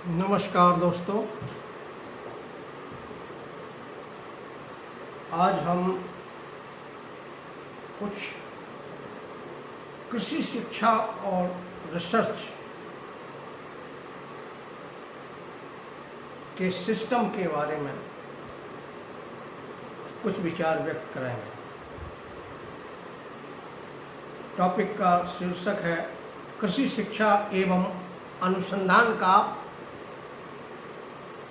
नमस्कार दोस्तों, आज हम कुछ कृषि शिक्षा और रिसर्च के सिस्टम के बारे में कुछ विचार व्यक्त करेंगे। टॉपिक का शीर्षक है कृषि शिक्षा एवं अनुसंधान का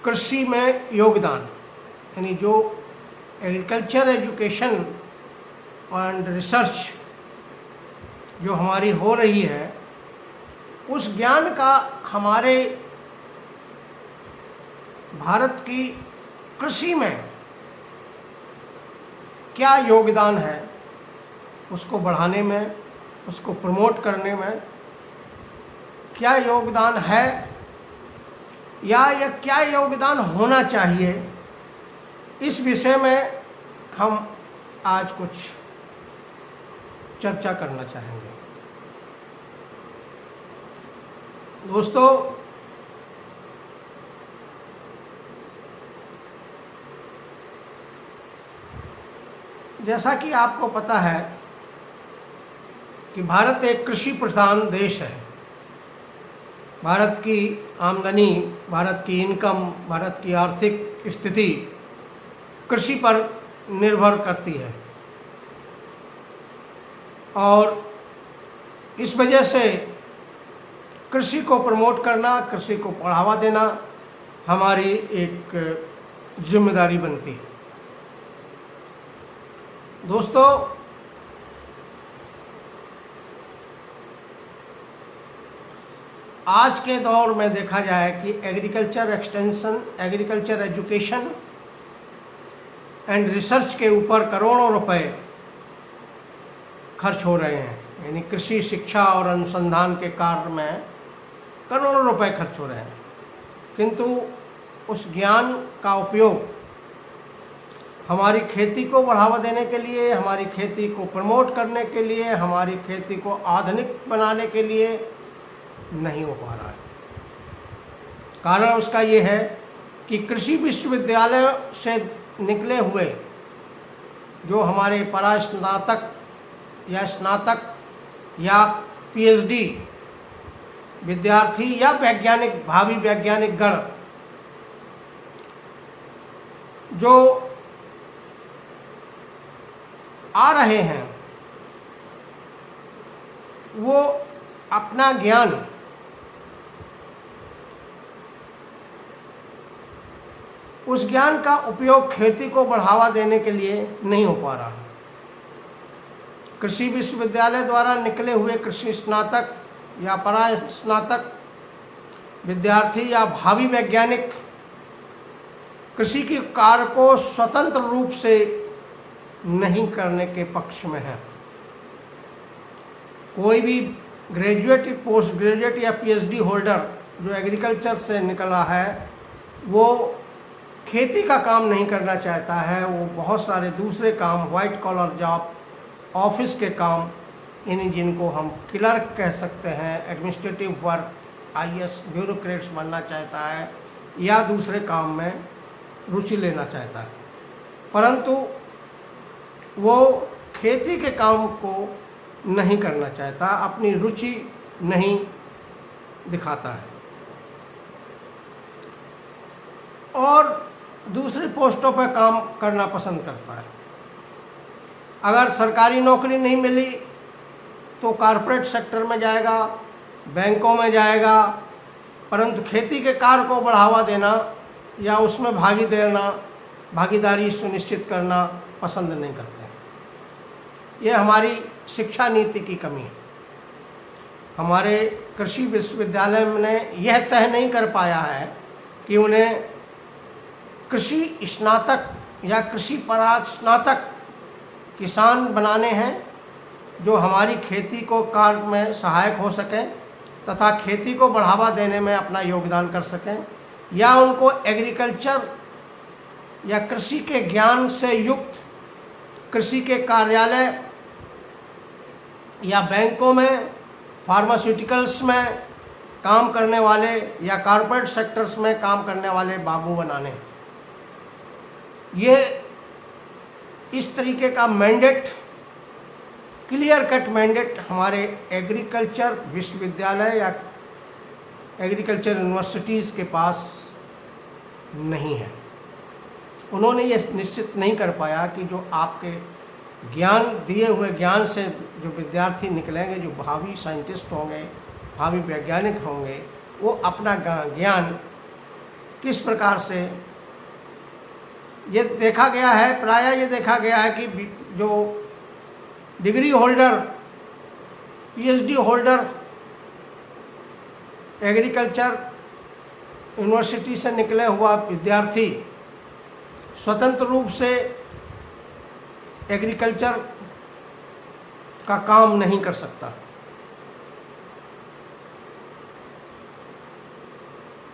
कृषि में योगदान, यानी जो एग्रीकल्चर एजुकेशन एंड रिसर्च जो हमारी हो रही है, उस ज्ञान का हमारे भारत की कृषि में क्या योगदान है, उसको बढ़ाने में, उसको प्रमोट करने में क्या योगदान है या क्या योगदान होना चाहिए, इस विषय में हम आज कुछ चर्चा करना चाहेंगे। दोस्तों, जैसा कि आपको पता है कि भारत एक कृषि प्रधान देश है। भारत की आमदनी, भारत की इनकम, भारत की आर्थिक स्थिति कृषि पर निर्भर करती है और इस वजह से कृषि को प्रमोट करना, कृषि को बढ़ावा देना हमारी एक जिम्मेदारी बनती है। दोस्तों, आज के दौर में देखा जाए कि agriculture extension, agriculture education and research के ऊपर करोड़ों रुपए खर्च हो रहे हैं, यानी कृषि शिक्षा और अनुसंधान के कार्य में करोड़ों रुपए खर्च हो रहे हैं, किंतु उस ज्ञान का उपयोग हमारी खेती को बढ़ावा देने के लिए, हमारी खेती को प्रमोट करने के लिए, हमारी खेती को आधुनिक बनाने के लिए नहीं हो पा रहा है। कारण उसका ये है कि कृषि विश्वविद्यालय से निकले हुए जो हमारे परास्नातक या स्नातक या पीएचडी विद्यार्थी या वैज्ञानिक, भावी वैज्ञानिक गण जो आ रहे हैं, वो अपना ज्ञान उस ज्ञान का उपयोग खेती को बढ़ावा देने के लिए नहीं हो पा रहा। कृषि विश्वविद्यालय द्वारा निकले हुए कृषि स्नातक या परास्नातक विद्यार्थी या भावी वैज्ञानिक कृषि के कार्य को स्वतंत्र रूप से नहीं करने के पक्ष में है। कोई भी ग्रेजुएट, पोस्ट ग्रेजुएट या पीएचडी होल्डर जो एग्रीकल्चर से निकला है, वो खेती का काम नहीं करना चाहता है। वो बहुत सारे दूसरे काम, वाइट कॉलर जॉब, ऑफिस के काम, यानी जिनको हम क्लर्क कह सकते हैं, एडमिनिस्ट्रेटिव वर्क, आईएएस ब्यूरोक्रेट्स बनना चाहता है या दूसरे काम में रुचि लेना चाहता है, परंतु वो खेती के काम को नहीं करना चाहता, अपनी रुचि नहीं दिखाता है और दूसरी पोस्टों पर काम करना पसंद करता है। अगर सरकारी नौकरी नहीं मिली तो कॉरपोरेट सेक्टर में जाएगा, बैंकों में जाएगा, परंतु खेती के कार्य को बढ़ावा देना या उसमें भागीदारी सुनिश्चित करना पसंद नहीं करते। ये हमारी शिक्षा नीति की कमी है। हमारे कृषि विश्वविद्यालय ने यह तय नहीं कर पाया है कि उन्हें कृषि स्नातक या कृषि परास्नातक किसान बनाने हैं जो हमारी खेती को कार्य में सहायक हो सकें तथा खेती को बढ़ावा देने में अपना योगदान कर सकें, या उनको एग्रीकल्चर या कृषि के ज्ञान से युक्त कृषि के कार्यालय या बैंकों में, फार्मास्यूटिकल्स में काम करने वाले या कॉरपोरेट सेक्टर्स में काम करने वाले बाबू बनाने। ये इस तरीके का मैंडेट, क्लियर कट मैंडेट हमारे एग्रीकल्चर विश्वविद्यालय या एग्रीकल्चर यूनिवर्सिटीज़ के पास नहीं है। उन्होंने ये निश्चित नहीं कर पाया कि जो आपके ज्ञान दिए हुए ज्ञान से जो विद्यार्थी निकलेंगे, जो भावी साइंटिस्ट होंगे, भावी वैज्ञानिक होंगे, वो अपना ज्ञान किस प्रकार से, ये देखा गया है, प्रायः ये देखा गया है कि जो degree holder, PhD holder agriculture university से निकले हुआ विद्यार्थी स्वतंत्र रूप से एग्रीकल्चर का काम नहीं कर सकता,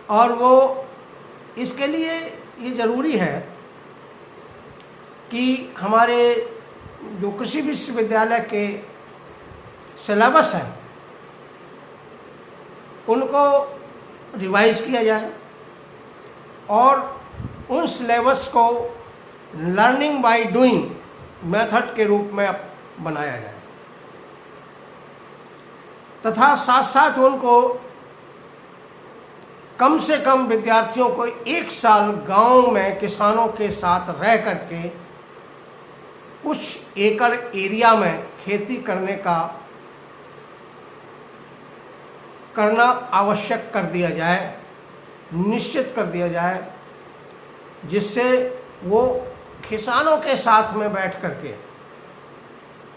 और वो इसके लिए ये ज़रूरी है कि हमारे जो कृषि विश्वविद्यालय के सिलेबस हैं उनको रिवाइज किया जाए और उन सिलेबस को लर्निंग बाय डूइंग मेथड के रूप में बनाया जाए, तथा साथ साथ उनको कम से कम विद्यार्थियों को 1 साल गांव में किसानों के साथ रह करके कुछ एकड़ एरिया में खेती करना आवश्यक कर दिया जाए, निश्चित कर दिया जाए, जिससे वो किसानों के साथ में बैठ करके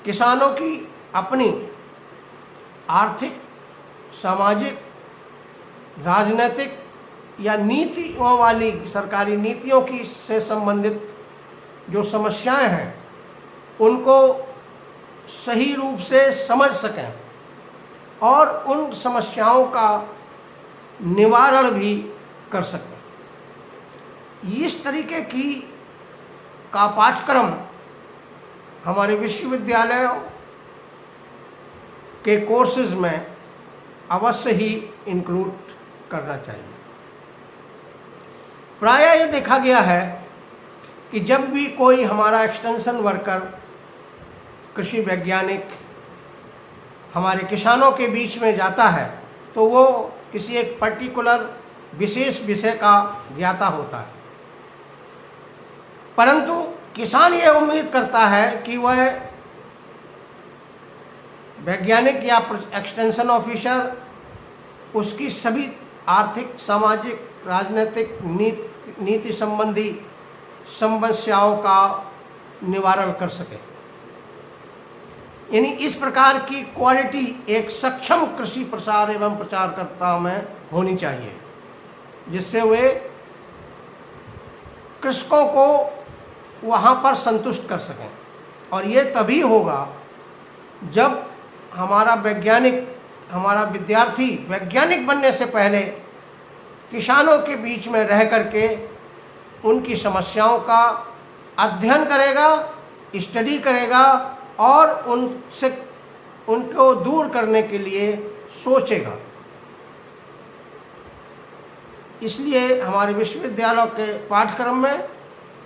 किसानों की अपनी आर्थिक, सामाजिक, राजनीतिक या नीतियों वाली सरकारी नीतियों की से संबंधित जो समस्याएं हैं उनको सही रूप से समझ सकें और उन समस्याओं का निवारण भी कर सकें। इस तरीके का पाठ्यक्रम हमारे विश्वविद्यालयों के कोर्सेज में अवश्य ही इंक्लूड करना चाहिए। प्रायः ये देखा गया है कि जब भी कोई हमारा एक्सटेंशन वर्कर, कृषि वैज्ञानिक हमारे किसानों के बीच में जाता है तो वो किसी एक पर्टिकुलर विशेष विषय का ज्ञाता होता है, परंतु किसान ये उम्मीद करता है कि वह वैज्ञानिक या एक्सटेंशन ऑफिसर उसकी सभी आर्थिक, सामाजिक, राजनीतिक, नीति संबंधी समस्याओं का निवारण कर सके। यानी इस प्रकार की क्वालिटी एक सक्षम कृषि प्रसार एवं प्रचारकर्ता में होनी चाहिए, जिससे वे कृषकों को वहाँ पर संतुष्ट कर सकें। और ये तभी होगा जब हमारा विद्यार्थी वैज्ञानिक बनने से पहले किसानों के बीच में रह करके उनकी समस्याओं का अध्ययन करेगा, स्टडी करेगा और उनको दूर करने के लिए सोचेगा। इसलिए हमारे विश्वविद्यालयों के पाठ्यक्रम में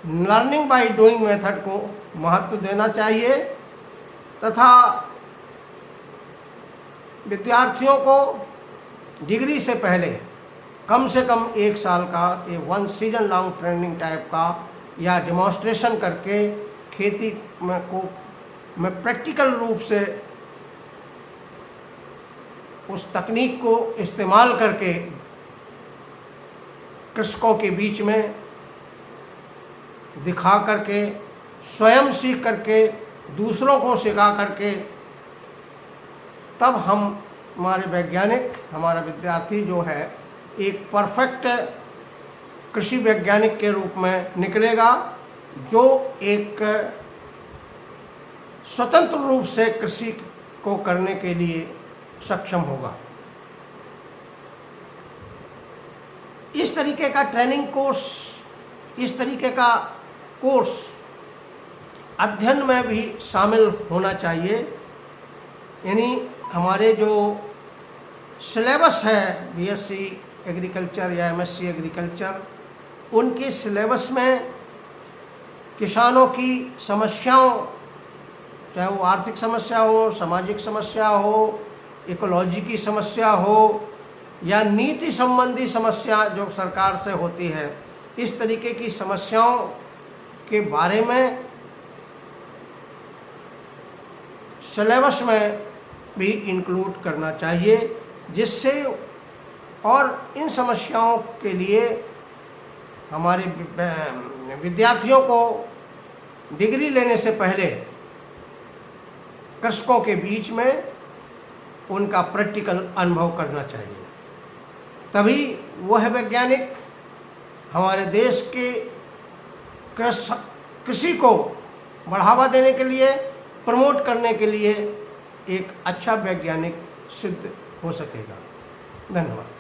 लर्निंग बाय डूइंग मेथड को महत्व देना चाहिए तथा विद्यार्थियों को डिग्री से पहले कम से कम 1 साल का 1 सीजन लॉन्ग ट्रेनिंग टाइप का या डिमॉन्स्ट्रेशन करके खेती में प्रैक्टिकल रूप से उस तकनीक को इस्तेमाल करके कृषकों के बीच में दिखा करके, स्वयं सीख करके, दूसरों को सिखा करके, तब हमारे वैज्ञानिक, हमारा विद्यार्थी जो है एक परफेक्ट कृषि वैज्ञानिक के रूप में निकलेगा, जो एक स्वतंत्र रूप से कृषि को करने के लिए सक्षम होगा। इस तरीके का ट्रेनिंग कोर्स, इस तरीके का कोर्स अध्ययन में भी शामिल होना चाहिए। यानी हमारे जो सिलेबस है बीएससी एग्रीकल्चर या एमएससी एग्रीकल्चर, उनके सिलेबस में किसानों की समस्याओं, चाहे वो आर्थिक समस्या हो, सामाजिक समस्या हो, इकोलॉजी की समस्या हो या नीति संबंधी समस्या जो सरकार से होती है, इस तरीके की समस्याओं के बारे में सिलेबस में भी इंक्लूड करना चाहिए, जिससे और इन समस्याओं के लिए हमारे विद्यार्थियों को डिग्री लेने से पहले कृषकों के बीच में उनका प्रैक्टिकल अनुभव करना चाहिए। तभी वह वैज्ञानिक हमारे देश के कृषि को बढ़ावा देने के लिए, प्रमोट करने के लिए एक अच्छा वैज्ञानिक सिद्ध हो सकेगा। धन्यवाद।